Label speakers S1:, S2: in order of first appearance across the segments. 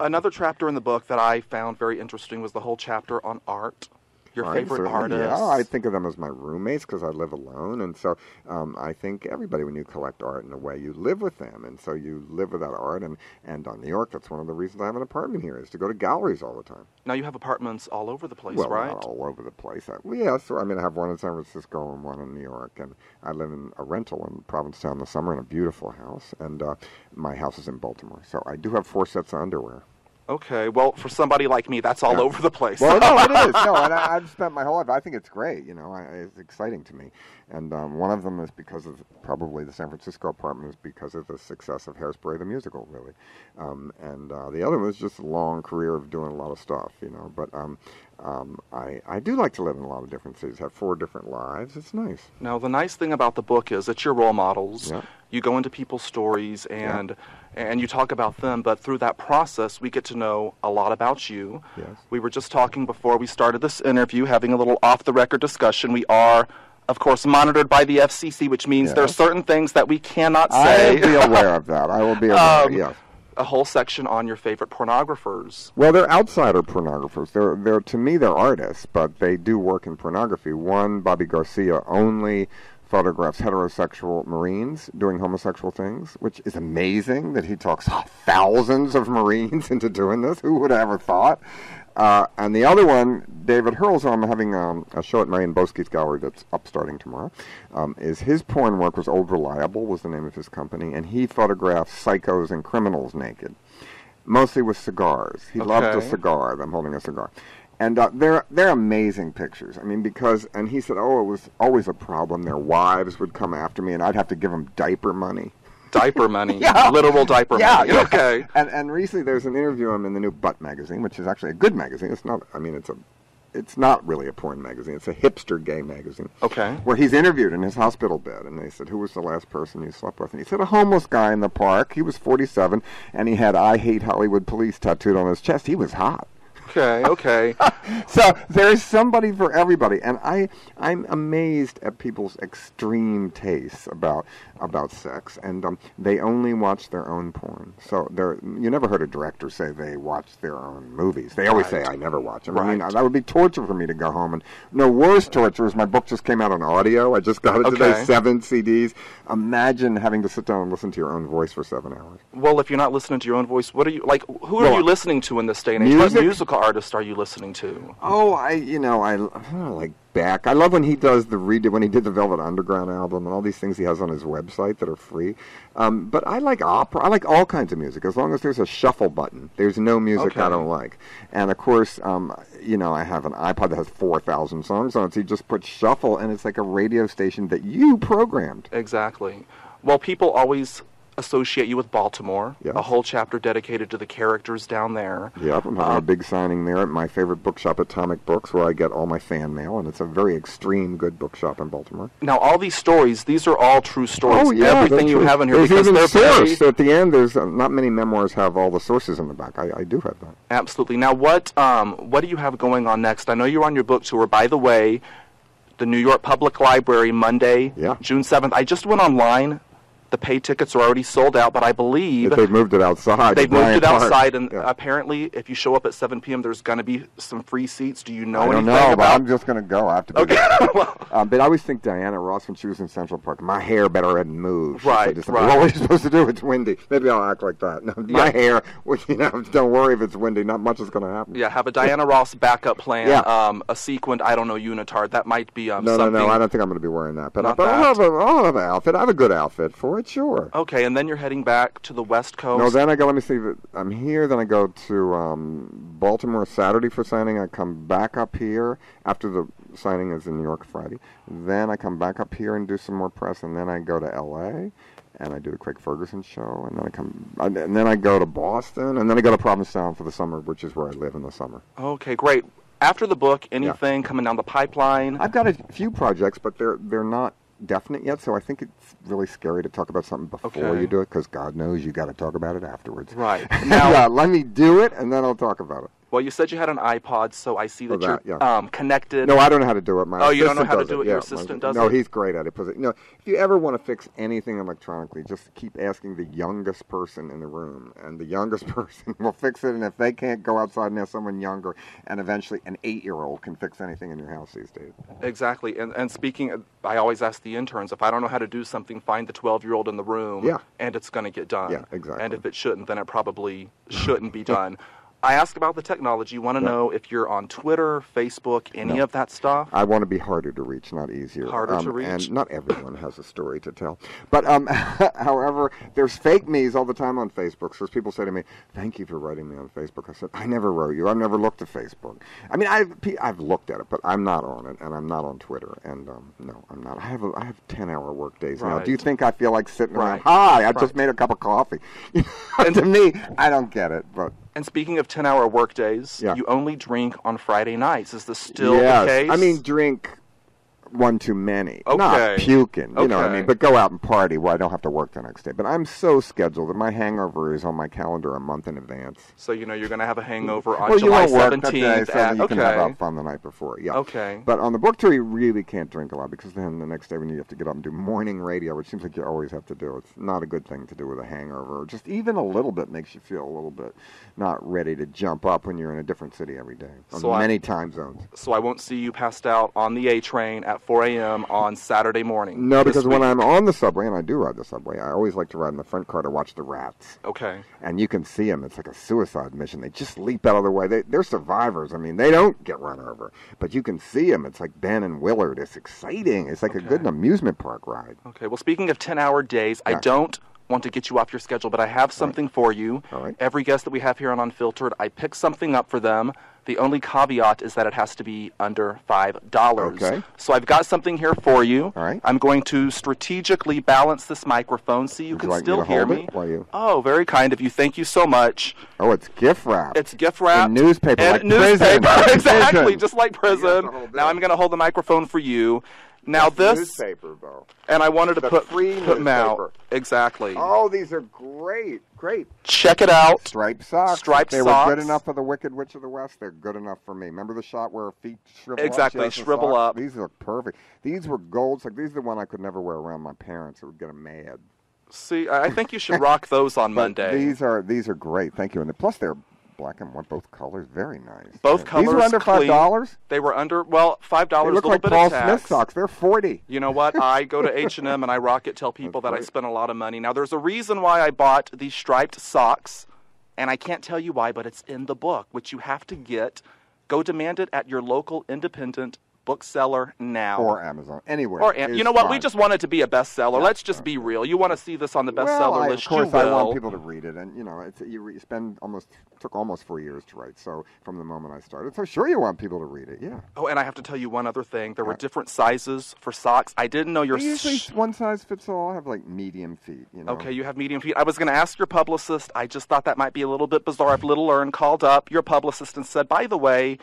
S1: Another chapter in the book that I found very interesting was the whole chapter on art. Your favorite artists.
S2: Yeah, I think of them as my roommates because I live alone. And so I think everybody, when you collect art in a way, you live with them. And so you live with that art. And on New York, that's one of the reasons I have an apartment here, is to go to galleries all the time.
S1: Now you have apartments all over the place,
S2: well,
S1: right?
S2: Not all over the place. I have one in San Francisco and one in New York. And I live in a rental in Provincetown in the summer in a beautiful house. And my house is in Baltimore. So I do have 4 sets of underwear.
S1: Okay, well, for somebody like me, that's all over the place.
S2: Well, no, it is. No, and I've spent my whole life. I think it's great. It's exciting to me. And one of them is because of probably the San Francisco apartment is because of the success of Hairspray the musical, really. And the other one is just a long career of doing a lot of stuff, But I do like to live in a lot of different cities, have 4 different lives. It's nice.
S1: Now, the nice thing about the book is it's your role models.
S2: Yeah.
S1: You go into people's stories and you talk about them, but through that process, we get to know a lot about you.
S2: Yes.
S1: We were just talking before we started this interview, having a little off-the-record discussion. We are, of course, monitored by the FCC, which means there are certain things that we cannot say.
S2: I will be aware of that. I will be aware, yes.
S1: A whole section on your favorite pornographers.
S2: Well, they're outsider pornographers. They're to me, they're artists, but they do work in pornography. One, Bobby Garcia, only photographs heterosexual Marines doing homosexual things, which is amazing that he talks thousands of Marines into doing this. Who would have ever thought? And the other one, David Hurl's, I'm having a show at Marion Boesky's gallery that's up starting tomorrow, is his porn work was Old Reliable, was the name of his company, and he photographed psychos and criminals naked, mostly with cigars. He loved a cigar. I'm holding a cigar. And they're amazing pictures. I mean, and he said, it was always a problem. Their wives would come after me, and I'd have to give them diaper money.
S1: Diaper money, literal diaper money.
S2: Yeah.
S1: Okay.
S2: And recently there's an interview of him in the new Butt magazine, which is actually a good magazine. It's not. I mean, it's not really a porn magazine. It's a hipster gay magazine.
S1: Okay.
S2: Where he's interviewed in his hospital bed, and they said, "Who was the last person you slept with?" And he said, "A homeless guy in the park. He was 47, and he had 'I hate Hollywood police' tattooed on his chest. He was hot."
S1: Okay.
S2: So there's somebody for everybody, and I'm amazed at people's extreme tastes about sex, and they only watch their own porn. So you never heard a director say they watch their own movies. They always say, "I never watch them." I mean, that would be torture for me to go home. And no worse torture is my book just came out on audio. I just got it today, 7 CDs. Imagine having to sit down and listen to your own voice for 7 hours.
S1: Well, if you're not listening to your own voice, what are you like? Who are you listening to in this day and age? What musical artists are you listening to?
S2: Oh, I don't know, like Beck. I love when he does when he did the Velvet Underground album and all these things he has on his website that are free. But I like opera. I like all kinds of music as long as there's a shuffle button. There's no music I don't like. And of course, I have an iPod that has 4,000 songs on it. So you just put shuffle, and it's like a radio station that you programmed.
S1: Exactly. Well, people always associate you with Baltimore.
S2: Yes.
S1: A whole chapter dedicated to the characters down there.
S2: Yep, I'm having a big signing there at my favorite bookshop, Atomic Books, where I get all my fan mail, and it's a very extreme good bookshop in Baltimore.
S1: Now, all these stories, these are all true stories.
S2: Oh, yeah,
S1: everything you have in here.
S2: There's even
S1: they're
S2: source. At the end, there's not many memoirs have all the sources in the back. I do have that.
S1: Absolutely. Now, what do you have going on next? I know you're on your book tour. By the way, the New York Public Library, Monday, June 7th. I just went online. The paid tickets are already sold out, but I believe
S2: they've moved it outside.
S1: They've moved it outside, and apparently, if you show up at 7 p.m., there's going to be some free seats. Do you know anything about?
S2: I don't know, but I'm just going to go. I have to be but I always think Diana Ross, when she was in Central Park, my hair better hadn't moved.
S1: Right.
S2: What are you supposed to do? It's windy. Maybe I'll act like that. No, my hair, don't worry if it's windy. Not much is going to happen.
S1: Yeah, have a Diana Ross backup plan, a sequined, unitard. That might be something.
S2: No, I don't think I'm going to be wearing that. But I'll have an outfit. I have a good outfit for it, sure.
S1: Okay, and then you're heading back to the West Coast?
S2: No, then I go, let me see, I'm here, then I go to Baltimore Saturday for signing. I come back up here after the signing is in New York Friday. Then I come back up here and do some more press, and then I go to L.A., and I do the Craig Ferguson show, and then I go to Boston, and then I go to Provincetown for the summer, which is where I live in the summer.
S1: Okay, great. After the book, anything coming down the pipeline?
S2: I've got a few projects, but they're not definite yet, so I think it's really scary to talk about something before you do it, because God knows you got to talk about it afterwards.
S1: Right.
S2: Now, let me do it, and then I'll talk about it.
S1: Well, you said you had an iPod, so I see that you're connected.
S2: No, I don't know how to do it.
S1: You don't know how to do it? Your assistant does it?
S2: No, he's great at it. If you ever want to fix anything electronically, just keep asking the youngest person in the room, and the youngest person will fix it. And if they can't go outside and ask someone younger, and eventually an 8-year-old can fix anything in your house these days.
S1: Exactly. And speaking, I always ask the interns, if I don't know how to do something, find the 12-year-old in the room, and it's going to get done.
S2: Yeah, exactly.
S1: And if it shouldn't, then it probably shouldn't be done. I ask about the technology. You want to know if you're on Twitter, Facebook, any of that stuff?
S2: I want to be harder to reach, not easier.
S1: Harder to reach?
S2: And not everyone has a story to tell. But, however, there's fake me's all the time on Facebook. So people say to me, thank you for writing me on Facebook. I said, I never wrote you. I've never looked at Facebook. I mean, I've looked at it, but I'm not on it, and I'm not on Twitter. And, no, I'm not. I have 10-hour work days now. Do you think I feel like sitting around, hi, I just made a cup of coffee? And to me, I don't get it, but...
S1: And speaking of 10-hour work days, you only drink on Friday nights. Is this still the case?
S2: I mean, drink one too many. Not puking, you know what I mean? But go out and party where I don't have to work the next day. But I'm so scheduled that my hangover is on my calendar a month in advance.
S1: So you know you're going to have a hangover on July 17th.
S2: Day, so you can have out fun the night before. Yeah.
S1: Okay.
S2: But on the book tour, you really can't drink a lot because then the next day when you have to get up and do morning radio, which seems like you always have to do, it's not a good thing to do with a hangover. Just even a little bit makes you feel a little bit not ready to jump up when you're in a different city every day on many time zones.
S1: So I won't see you passed out on the A train at 4 a.m. on Saturday morning.
S2: No, because when I'm on the subway, and I do ride the subway, I always like to ride in the front car to watch the rats.
S1: Okay.
S2: And you can see them. It's like a suicide mission. They just leap out of the way. They're survivors. I mean, they don't get run over. But you can see them. It's like Ben and Willard. It's exciting. It's like a good amusement park ride.
S1: Okay. Well, speaking of 10-hour days, I don't want to get you off your schedule, but I have something for you.
S2: All right.
S1: Every guest that we have here on Unfiltered, I pick something up for them. The only caveat is that it has to be under $5.
S2: Okay.
S1: So I've got something here for you.
S2: All right.
S1: I'm going to strategically balance this microphone so you can still hear me. Oh, very kind of you. Thank you so much.
S2: Oh, it's gift wrap.
S1: It's gift wrap.
S2: And newspaper,
S1: and
S2: like
S1: newspaper.
S2: Prison.
S1: Exactly, just like prison. Now I'm going to hold the microphone for you. Now
S2: this newspaper, though.
S1: And I wanted to put
S2: free
S1: them out. Exactly.
S2: Oh, these are great. Great.
S1: Check it out.
S2: Striped socks.
S1: Striped
S2: they
S1: socks.
S2: Were good enough for the Wicked Witch of the West. They're good enough for me. Remember the shot where her feet shrivel up?
S1: Exactly, shrivel up.
S2: These look perfect. These were golds. Like these are the one I could never wear around my parents. It would get them mad.
S1: See, I think you should rock those on Monday.
S2: These are great. Thank you. And plus they're black and white, both colors, very nice.
S1: Both colors.
S2: These were under $5.
S1: They were under $5.
S2: They look like Paul Smith socks. They're $40.
S1: You know what? I go to H&M and I rock it. Tell people that I spent a lot of money. Now, there's a reason why I bought these striped socks, and I can't tell you why, but it's in the book, which you have to get. Go demand it at your local independent bookseller now.
S2: Or Amazon. Anywhere.
S1: You know what? We just want it to be a bestseller. Yeah. Let's just be real. You want to see this on the bestseller list,
S2: of course, I want people to read it. And, you know, you spend took almost 4 years to write, so from the moment I started. So sure you want people to read it, yeah.
S1: Oh, and I have to tell you one other thing. There were different sizes for socks. I didn't know your...
S2: Usually one size fits all. I have, like, medium feet, you know.
S1: Okay, you have medium feet. I was going to ask your publicist. I just thought that might be a little bit bizarre. I've little learned, called up your publicist and said, by the way,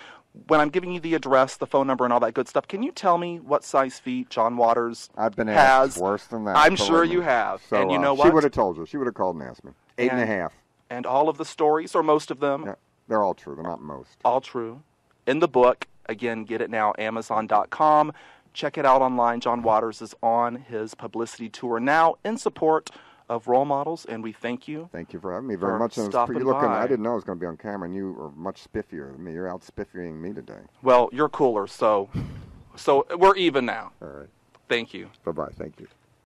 S1: when I'm giving you the address, the phone number, and all that good stuff, can you tell me what size feet John Waters has?
S2: I've been asked worse than that.
S1: I'm sure you have.
S2: So,
S1: and you know what?
S2: She would have told you. She would have called and asked me. 8.5.
S1: And all of the stories, or most of them?
S2: Yeah, they're all true. They're not most.
S1: All true. In the book, again, get it now, Amazon.com. Check it out online. John Waters is on his publicity tour now in support of role models, and we thank you.
S2: Thank you for having me very much.
S1: I
S2: didn't know I was going to be on camera, and you are much spiffier than me. You're out spiffying me today.
S1: Well, you're cooler, so we're even now.
S2: All right.
S1: Thank you.
S2: Bye-bye. Thank you.